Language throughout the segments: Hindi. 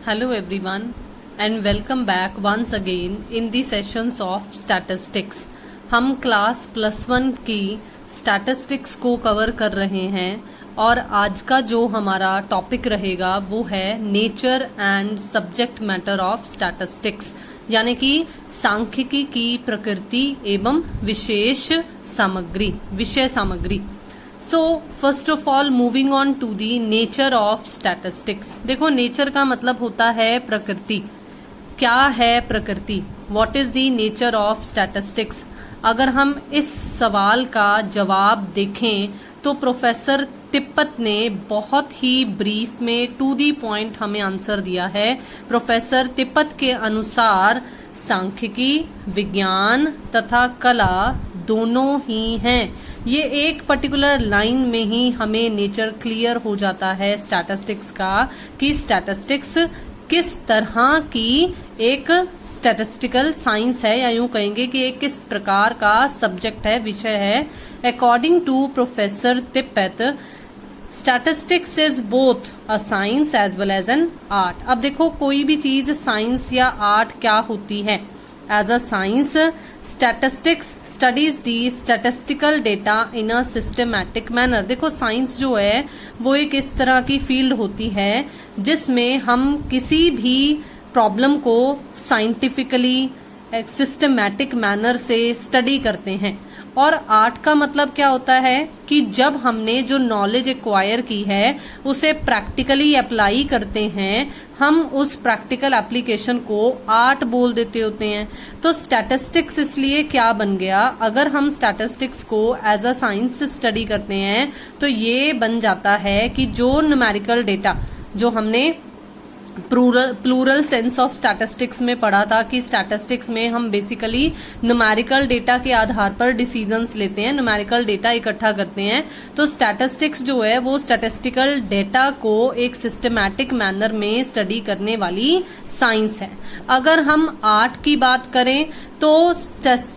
Hello everyone and welcome back once again in the sessions of statistics। हम क्लास +1 की statistics को कवर कर रहे हैं और आज का जो हमारा टॉपिक रहेगा वो है nature and subject matter of statistics, यानी कि सांख्यिकी की प्रकृति एवं विषय सामग्री। So first of all moving on to the nature of statistics. देखो, नेचर का मतलब होता है प्रकृति। क्या है प्रकृति? What is the nature of statistics? अगर हम इस सवाल का जवाब देखें तो प्रोफेसर तिब्बत ने बहुत ही ब्रीफ में टू दी पॉइंट हमें आंसर दिया है। प्रोफेसर तिब्बत के अनुसार सांख्यिकी, विज्ञान तथा कला दोनों ही हैं। ये एक पर्टिकुलर लाइन में ही हमें नेचर क्लियर हो जाता है स्टैटिस्टिक्स का, कि स्टैटिस्टिक्स किस तरह की एक स्टैटिस्टिकल साइंस है, या यूं कहेंगे कि एक किस प्रकार का सब्जेक्ट है, विषय है। According to professor Tippett, statistics is both a science as well as an art. अब देखो, कोई भी चीज साइंस या आर्ट क्या होती है? As a science, statistics studies the statistical data in a systematic manner. देखो, साइंस जो है वो एक इस तरह की फील्ड होती है जिसमें हम किसी भी प्रॉब्लम को साइंटिफिकली एक सिस्टमैटिक मैनर से स्टडी करते हैं। और आर्ट का मतलब क्या होता है कि जब हमने जो नॉलेज एक्वायर की है उसे प्रैक्टिकली अप्लाई करते हैं, हम उस प्रैक्टिकल एप्लीकेशन को आर्ट बोल देते होते हैं। तो स्टैटिस्टिक्स इसलिए क्या बन गया? अगर हम स्टैटिस्टिक्स को एज अ साइंस स्टडी करते हैं तो ये बन जाता है कि जो न्यूमेरिकल डेटा, जो हमने प्लूरल सेंस ऑफ स्टैटिस्टिक्स में पढ़ा था कि स्टैटिस्टिक्स में हम बेसिकली न्यूमेरिकल डेटा के आधार पर डिसीजंस लेते हैं, न्यूमेरिकल डेटा इकट्ठा करते हैं। तो स्टैटिस्टिक्स जो है वो स्टैटिस्टिकल डेटा को एक सिस्टमैटिक मैनर में स्टडी करने वाली साइंस है। अगर हम आर्ट की बात करें तो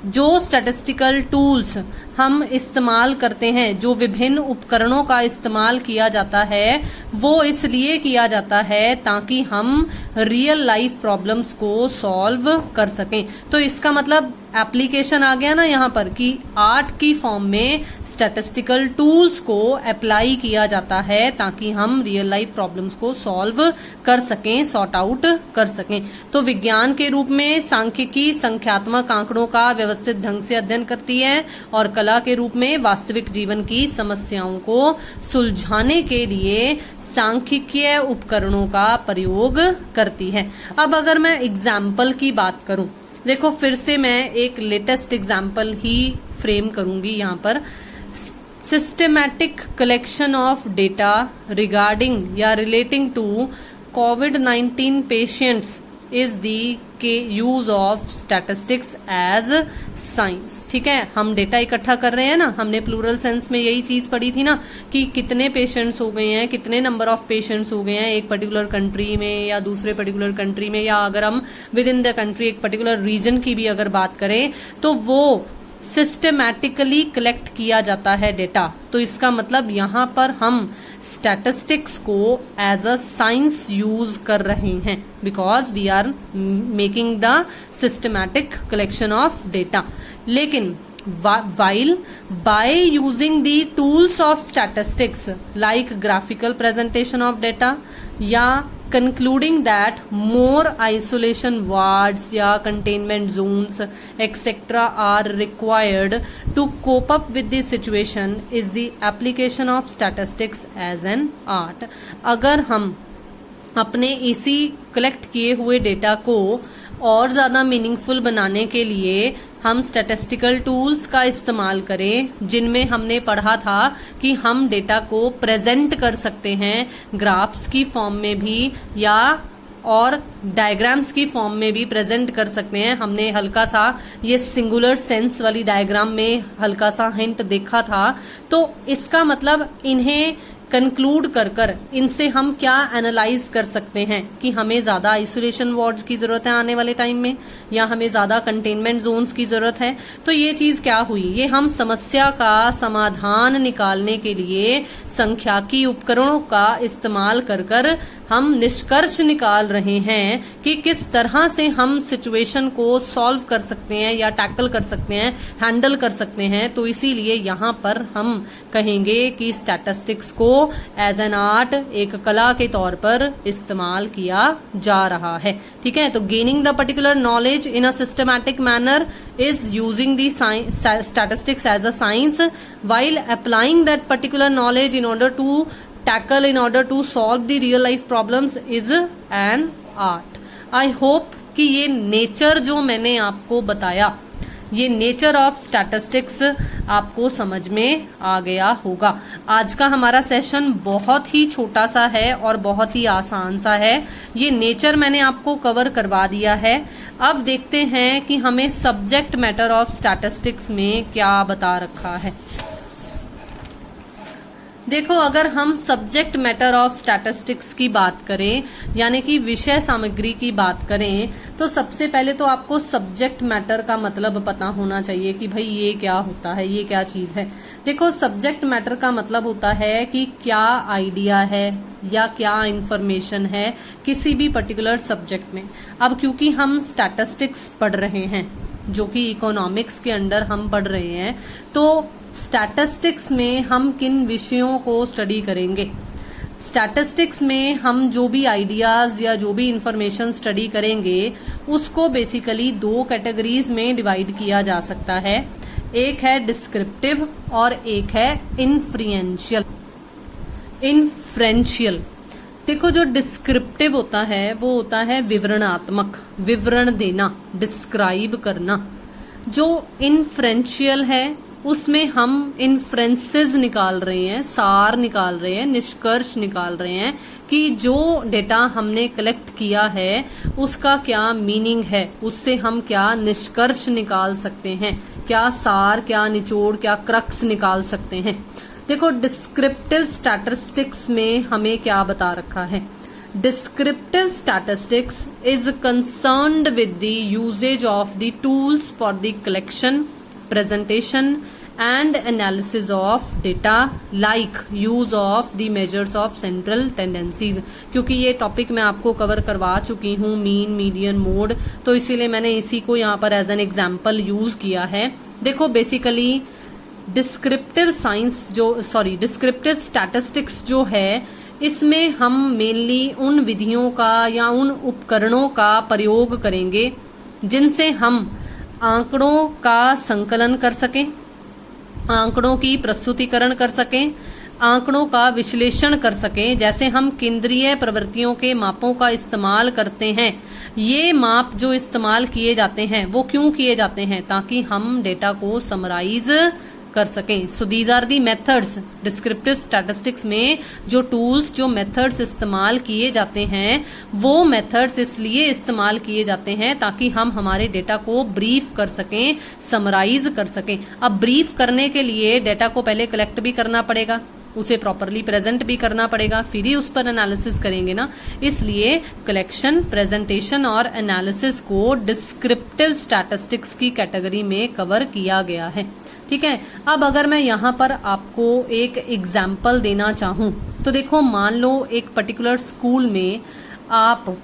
जो स्टैटिस्टिकल टूल्स हम इस्तेमाल करते हैं, जो विभिन्न उपकरणों का इस्तेमाल किया जाता है, वो इसलिए किया जाता है ताकि हम रियल लाइफ प्रॉब्लम्स को सॉल्व कर सकें। तो इसका मतलब एप्लीकेशन आ गया ना यहाँ पर, कि आर्ट की फॉर्म में स्टैटिस्टिकल टूल्स को अप्लाई किया जाता है ताकि हम रियल लाइफ प्रॉब्लम्स को सॉल्व कर सकें, सॉर्ट आउट कर सकें। तो विज्ञान के रूप में सांख्यिकी संख्यात्मक आंकड़ों का व्यवस्थित ढंग से अध्ययन करती है और कला के रूप में वास्तविक जीवन की समस्याओं को सुलझाने के लिए सांख्यिकीय उपकरणों का प्रयोग करती है। अब अगर मैं एग्जाम्पल की बात करूं, देखो फिर से मैं एक लेटेस्ट एग्जाम्पल ही फ्रेम करूंगी यहाँ पर। Systematic collection of data regarding या रिलेटिंग टू कोविड-19 पेशेंट्स इज दी के use of statistics as science. ठीक है, हम डेटा इकट्ठा कर रहे हैं ना, हमने प्लूरल सेंस में यही चीज पढ़ी थी ना कि कितने पेशेंट्स हो गए हैं, कितने नंबर ऑफ पेशेंट्स हो गए हैं एक पर्टिकुलर कंट्री में या दूसरे पर्टिकुलर कंट्री में, या अगर हम विद इन द कंट्री एक पर्टिकुलर रीजन की भी अगर बात करें तो वो सिस्टमैटिकली कलेक्ट किया जाता है डेटा। तो इसका मतलब यहाँ पर हम स्टैटिस्टिक्स को एज अ साइंस यूज कर रहे हैं, because we are making the systematic collection of data. लेकिन while by using the tools of statistics like graphical presentation of data या concluding that more isolation wards या containment zones etc are required to cope up with the situation is the application of statistics as an art। अगर हम अपने इसी कलेक्ट किए हुए डेटा को और ज्यादा मीनिंगफुल बनाने के लिए हम स्टैटिस्टिकल टूल्स का इस्तेमाल करें, जिनमें हमने पढ़ा था कि हम डेटा को प्रेजेंट कर सकते हैं ग्राफ्स की फॉर्म में भी या और डायग्राम्स की फॉर्म में भी प्रेजेंट कर सकते हैं। हमने हल्का सा ये सिंगुलर सेंस वाली डायग्राम में हल्का सा हिंट देखा था। तो इसका मतलब इन्हें कंक्लूड कर कर इनसे हम क्या एनालाइज कर सकते हैं कि हमें ज्यादा आइसोलेशन वार्ड्स की जरूरत है आने वाले टाइम में, या हमें ज्यादा कंटेनमेंट जोन्स की जरूरत है। तो ये चीज क्या हुई, ये हम समस्या का समाधान निकालने के लिए संख्याकी उपकरणों का इस्तेमाल कर कर हम निष्कर्ष निकाल रहे हैं कि किस तरह से हम सिचुएशन को सॉल्व कर सकते हैं या टैकल कर सकते हैं, हैंडल कर सकते हैं। तो इसीलिए यहाँ पर हम कहेंगे कि स्टैटिस्टिक्स को एज एन आर्ट, एक कला के तौर पर इस्तेमाल किया जा रहा है। ठीक है, तो gaining the particular knowledge in a systematic manner is using the statistics as a science while applying that particular knowledge in order to solve the real life problems is an art. I hope कि ये नेचर जो मैंने आपको बताया, ये नेचर ऑफ स्टैटिस्टिक्स आपको समझ में आ गया होगा। आज का हमारा सेशन बहुत ही छोटा सा है और बहुत ही आसान सा है। ये नेचर मैंने आपको कवर करवा दिया है। अब देखते हैं कि हमें सब्जेक्ट मैटर ऑफ स्टैटिस्टिक्स में क्या बता रखा है। देखो, अगर हम सब्जेक्ट मैटर ऑफ स्टैटिस्टिक्स की बात करें, यानी कि विषय सामग्री की बात करें, तो सबसे पहले तो आपको सब्जेक्ट मैटर का मतलब पता होना चाहिए कि भाई ये क्या होता है, ये क्या चीज है। देखो, सब्जेक्ट मैटर का मतलब होता है कि क्या आइडिया है या क्या इंफॉर्मेशन है किसी भी पर्टिकुलर सब्जेक्ट में। अब क्योंकि हम स्टैटिस्टिक्स पढ़ रहे हैं, जो कि इकोनॉमिक्स के अंडर हम पढ़ रहे हैं, तो स्टैटिस्टिक्स में हम किन विषयों को स्टडी करेंगे। स्टैटिस्टिक्स में हम जो भी आइडियाज या जो भी इंफॉर्मेशन स्टडी करेंगे, उसको बेसिकली दो कैटेगरीज में डिवाइड किया जा सकता है। एक है डिस्क्रिप्टिव और एक है इन्फ्रेंशियल। देखो, जो डिस्क्रिप्टिव होता है वो होता है विवरणात्मक, विवरण देना, डिस्क्राइब करना। जो इन्फ्रेंशियल है उसमें हम इन्फ्रेंसेस निकाल रहे हैं, सार निकाल रहे हैं, निष्कर्ष निकाल रहे हैं कि जो डेटा हमने कलेक्ट किया है उसका क्या मीनिंग है, उससे हम क्या निष्कर्ष निकाल सकते हैं, क्या सार, क्या निचोड़, क्या क्रक्स निकाल सकते हैं। देखो, डिस्क्रिप्टिव स्टैटिस्टिक्स में हमें क्या बता रखा है। Descriptive statistics is concerned with the usage of the tools for the collection, presentation and analysis of data, like use of the measures of central tendencies। क्योंकि ये टॉपिक मैं आपको कवर करवा चुकी हूँ, मीन, मीडियन, मोड, तो इसीलिए मैंने इसी को यहाँ पर एज एन एग्जाम्पल यूज किया है। देखो, बेसिकली डिस्क्रिप्टिव स्टैटिस्टिक्स जो है, इसमें हम मेनली उन विधियों का या उन उपकरणों का प्रयोग करेंगे जिनसे हम आंकड़ों का संकलन कर सकें, आंकड़ों की प्रस्तुतिकरण कर सकें, आंकड़ों का विश्लेषण कर सकें। जैसे हम केंद्रीय प्रवृत्तियों के मापों का इस्तेमाल करते हैं, ये माप जो इस्तेमाल किए जाते हैं वो क्यों किए जाते हैं, ताकि हम डेटा को समराइज कर सकें। So these are the methods. Descriptive statistics में जो टूल्स, जो मेथड्स इस्तेमाल किए जाते हैं, वो मेथड्स इसलिए इस्तेमाल किए जाते हैं ताकि हम हमारे डेटा को ब्रीफ कर सकें, समराइज कर सकें। अब ब्रीफ करने के लिए डेटा को पहले कलेक्ट भी करना पड़ेगा, उसे प्रॉपरली प्रेजेंट भी करना पड़ेगा, फिर ही उस पर एनालिसिस करेंगे ना। इसलिए कलेक्शन, प्रेजेंटेशन और एनालिसिस को डिस्क्रिप्टिव स्टैटिस्टिक्स की कैटेगरी में कवर किया गया है। ठीक है, अब अगर मैं यहाँ पर आपको एक एग्जाम्पल देना चाहूँ, तो देखो, मान लो एक पर्टिकुलर स्कूल में आप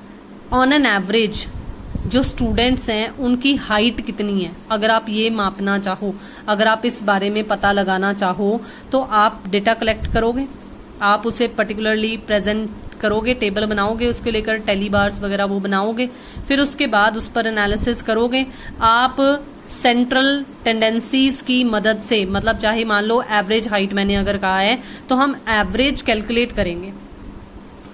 ऑन एन एवरेज जो स्टूडेंट्स हैं उनकी हाइट कितनी है, अगर आप ये मापना चाहो, अगर आप इस बारे में पता लगाना चाहो, तो आप डेटा कलेक्ट करोगे, आप उसे पर्टिकुलरली प्रेजेंट करोगे, टेबल बनाओगे, उसके लेकर टेली बार्स वगैरह वो बनाओगे, फिर उसके बाद उस पर एनालिसिस करोगे। आप सेंट्रल टेंडेंसीज की मदद से, मतलब चाहे मान लो एवरेज हाइट मैंने अगर कहा है, तो हम एवरेज कैलकुलेट करेंगे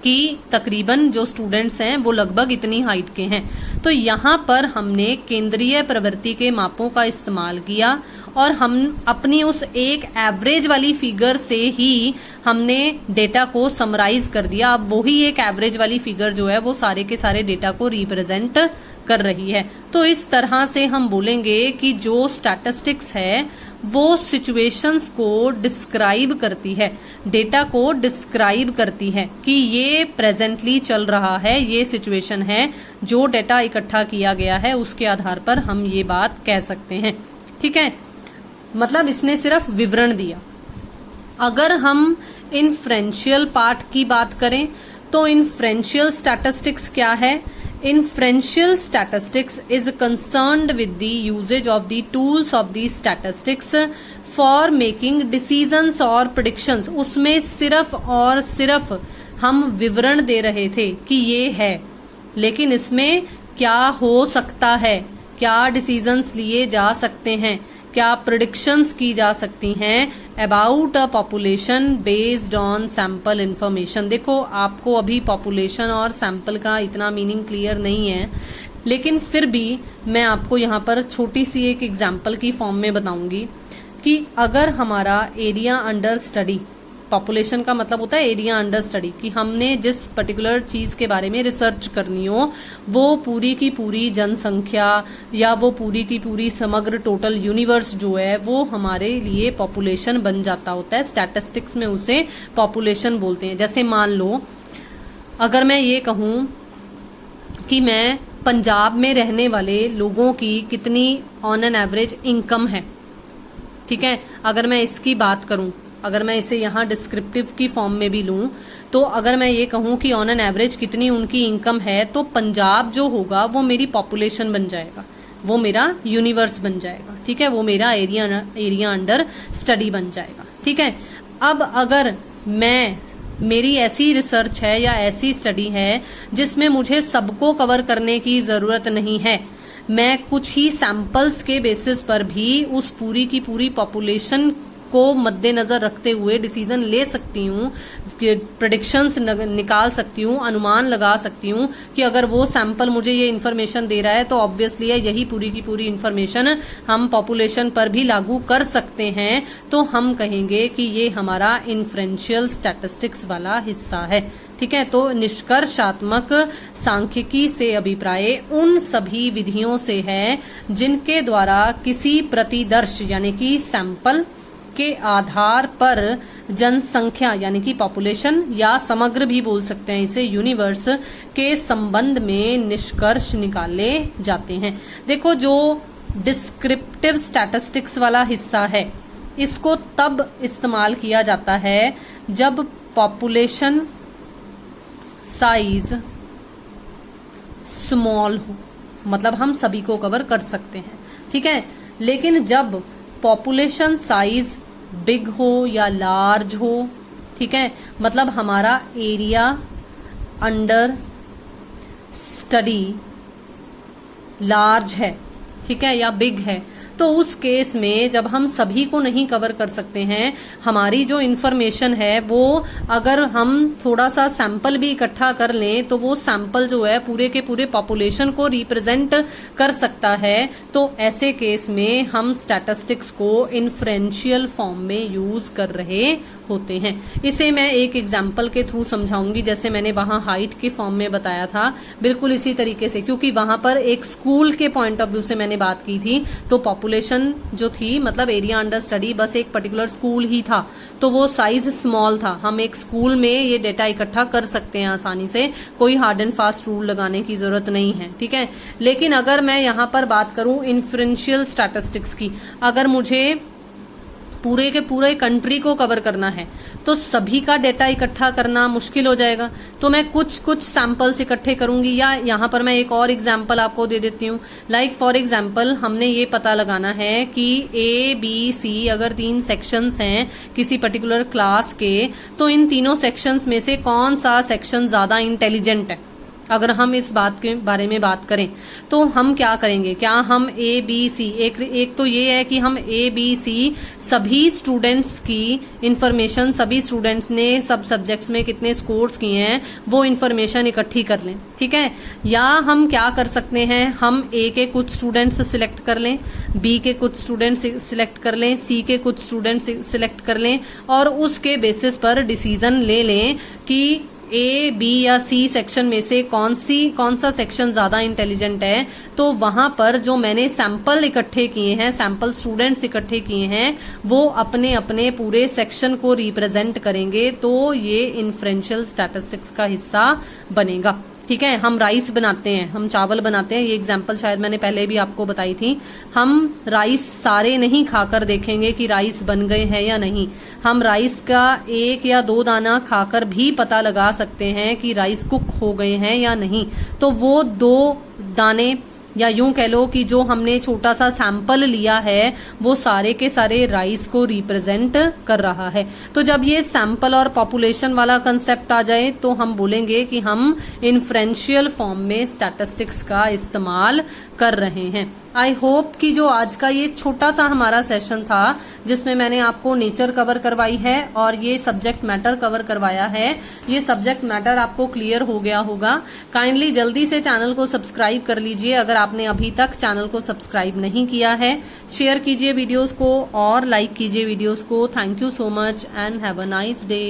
कि तकरीबन जो स्टूडेंट्स हैं वो लगभग इतनी हाइट के हैं। तो यहाँ पर हमने केंद्रीय प्रवृत्ति के मापों का इस्तेमाल किया और हम अपनी उस एक एवरेज वाली फिगर से ही हमने डेटा को समराइज कर दिया। अब वही एक एवरेज वाली फिगर जो है वो सारे के सारे डेटा को रिप्रेजेंट कर रही है। तो इस तरह से हम बोलेंगे कि जो स्टैटिस्टिक्स है वो सिचुएशंस को डिस्क्राइब करती है, डेटा को डिस्क्राइब करती है कि ये प्रेजेंटली चल रहा है, ये सिचुएशन है, जो डेटा इकट्ठा किया गया है उसके आधार पर हम ये बात कह सकते हैं। ठीक है, मतलब इसने सिर्फ विवरण दिया। अगर हम इन्फ्रेंशियल पार्ट की बात करें तो इन्फ्रेंशियल स्टैटिस्टिक्स क्या है? Inferential statistics is concerned with the usage of the tools of the statistics for making decisions or predictions. उसमें सिर्फ और सिर्फ हम विवरण दे रहे थे कि ये है, लेकिन इसमें क्या हो सकता है, क्या डिसीजंस लिए जा सकते हैं, क्या प्रिडिक्शंस की जा सकती हैं about a population based on sample information. देखो, आपको अभी पॉपुलेशन और सैंपल का इतना मीनिंग क्लियर नहीं है, लेकिन फिर भी मैं आपको यहाँ पर छोटी सी एक एग्जांपल की फॉर्म में बताऊंगी कि अगर हमारा एरिया अंडर स्टडी, पॉपुलेशन का मतलब होता है एरिया अंडर स्टडी, कि हमने जिस पर्टिकुलर चीज के बारे में रिसर्च करनी हो वो पूरी की पूरी जनसंख्या या वो पूरी की पूरी समग्र टोटल यूनिवर्स जो है वो हमारे लिए पॉपुलेशन बन जाता होता है। स्टैटिस्टिक्स में उसे पॉपुलेशन बोलते हैं। जैसे मान लो अगर मैं ये कहूं कि मैं पंजाब में रहने वाले लोगों की कितनी ऑन एन एवरेज इनकम है, ठीक है, अगर मैं इसकी बात करूं, अगर मैं इसे यहाँ डिस्क्रिप्टिव की फॉर्म में भी लूं, तो अगर मैं ये कहूं कि ऑन एन एवरेज कितनी उनकी इनकम है, तो पंजाब जो होगा वो मेरी पॉपुलेशन बन जाएगा, वो मेरा यूनिवर्स बन जाएगा, ठीक है, वो मेरा एरिया अंडर स्टडी बन जाएगा, ठीक है। अब अगर मेरी ऐसी रिसर्च है या ऐसी स्टडी है जिसमें मुझे सबको कवर करने की जरूरत नहीं है, मैं कुछ ही सैंपल्स के बेसिस पर भी उस पूरी की पूरी पॉपुलेशन को मद्देनजर रखते हुए डिसीजन ले सकती हूँ, प्रेडिक्शंस निकाल सकती हूँ, अनुमान लगा सकती हूँ कि अगर वो सैंपल मुझे ये इन्फॉर्मेशन दे रहा है तो ऑब्वियसली यही पूरी की पूरी इन्फॉर्मेशन हम पॉपुलेशन पर भी लागू कर सकते हैं, तो हम कहेंगे कि ये हमारा इन्फ्रेंशियल स्टैटिस्टिक्स वाला हिस्सा है, ठीक है। तो निष्कर्षात्मक सांख्यिकी से अभिप्राय उन सभी विधियों से है जिनके द्वारा किसी प्रतिदर्श यानी कि सैंपल के आधार पर जनसंख्या यानी कि पॉपुलेशन या समग्र भी बोल सकते हैं इसे, यूनिवर्स के संबंध में निष्कर्ष निकाले जाते हैं। देखो, जो डिस्क्रिप्टिव स्टैटिस्टिक्स वाला हिस्सा है इसको तब इस्तेमाल किया जाता है जब पॉपुलेशन साइज स्मॉल हो, मतलब हम सभी को कवर कर सकते हैं, ठीक है। लेकिन जब पॉपुलेशन साइज बिग हो या लार्ज हो, ठीक है, मतलब हमारा एरिया अंडर स्टडी लार्ज है, ठीक है, या बिग है, तो उस केस में जब हम सभी को नहीं कवर कर सकते हैं, हमारी जो इन्फॉर्मेशन है वो अगर हम थोड़ा सा सैंपल भी इकट्ठा कर लें तो वो सैंपल जो है पूरे के पूरे पॉपुलेशन को रिप्रेजेंट कर सकता है, तो ऐसे केस में हम स्टैटिस्टिक्स को इन्फ्रेंशियल फॉर्म में यूज कर रहे होते हैं। इसे मैं एक एग्जाम्पल के थ्रू समझाऊंगी, जैसे मैंने वहां हाइट के फॉर्म में बताया था, बिल्कुल इसी तरीके से, क्योंकि वहां पर एक स्कूल के पॉइंट ऑफ व्यू से मैंने बात की थी, तो पॉपुलेशन जो थी मतलब एरिया अंडर स्टडी बस एक पर्टिकुलर स्कूल ही था, तो वो साइज स्मॉल था। हम एक स्कूल में ये डेटा इकट्ठा कर सकते हैं आसानी से, कोई हार्ड एंड फास्ट रूल लगाने की जरूरत नहीं है, ठीक है। लेकिन अगर मैं यहाँ पर बात करूं इन्फ्रेंशियल स्टैटिस्टिक्स की, अगर मुझे पूरे के पूरे कंट्री को कवर करना है तो सभी का डेटा इकट्ठा करना मुश्किल हो जाएगा, तो मैं कुछ कुछ सैंपल्स इकट्ठे करूंगी। या यहाँ पर मैं एक और एग्जांपल आपको दे देती हूँ, लाइक फॉर एग्जांपल हमने ये पता लगाना है कि A, B, C अगर 3 सेक्शंस हैं किसी पर्टिकुलर क्लास के, तो इन तीनों सेक्शंस में से कौन सा सेक्शन ज्यादा इंटेलिजेंट है। अगर हम इस बात के बारे में बात करें तो हम क्या करेंगे, क्या हम A, B, C, एक तो ये है कि हम A, B, C सभी स्टूडेंट्स की इंफॉर्मेशन, सभी स्टूडेंट्स ने सब सब्जेक्ट्स में कितने स्कोर्स किए हैं वो इंफॉर्मेशन इकट्ठी कर लें, ठीक है। या हम क्या कर सकते हैं, हम A के कुछ स्टूडेंट्स सिलेक्ट कर लें, B के कुछ स्टूडेंट्स सिलेक्ट कर लें, C के कुछ स्टूडेंट्स सिलेक्ट कर लें और उसके बेसिस पर डिसीजन ले लें कि A, B या C सेक्शन में से कौन सा सेक्शन ज्यादा इंटेलिजेंट है। तो वहां पर जो मैंने सैंपल इकट्ठे किए हैं, सैंपल स्टूडेंट्स इकट्ठे किए हैं, वो अपने अपने पूरे सेक्शन को रिप्रेजेंट करेंगे, तो ये इन्फ्रेंशियल स्टैटिस्टिक्स का हिस्सा बनेगा, ठीक है, हम राइस बनाते हैं, हम चावल बनाते हैं, ये एग्जाम्पल शायद मैंने पहले भी आपको बताई थी। हम राइस सारे नहीं खाकर देखेंगे कि राइस बन गए हैं या नहीं, हम राइस का 1 या 2 दाना खाकर भी पता लगा सकते हैं कि राइस कुक हो गए हैं या नहीं। तो वो 2 दाने या यूं कह लो कि जो हमने छोटा सा सैंपल लिया है वो सारे के सारे राइस को रिप्रेजेंट कर रहा है। तो जब ये सैंपल और पॉपुलेशन वाला कंसेप्ट आ जाए तो हम बोलेंगे कि हम इन्फ्रेंशियल फॉर्म में स्टैटिस्टिक्स का इस्तेमाल कर रहे हैं। आई होप कि जो आज का ये छोटा सा हमारा सेशन था जिसमें मैंने आपको नेचर कवर करवाई है और ये सब्जेक्ट मैटर कवर करवाया है, ये सब्जेक्ट मैटर आपको क्लियर हो गया होगा। काइंडली जल्दी से चैनल को सब्सक्राइब कर लीजिए अगर आपने अभी तक चैनल को सब्सक्राइब नहीं किया है। शेयर कीजिए वीडियोस को और लाइक कीजिए वीडियोस को। Thank you so much and have a nice day.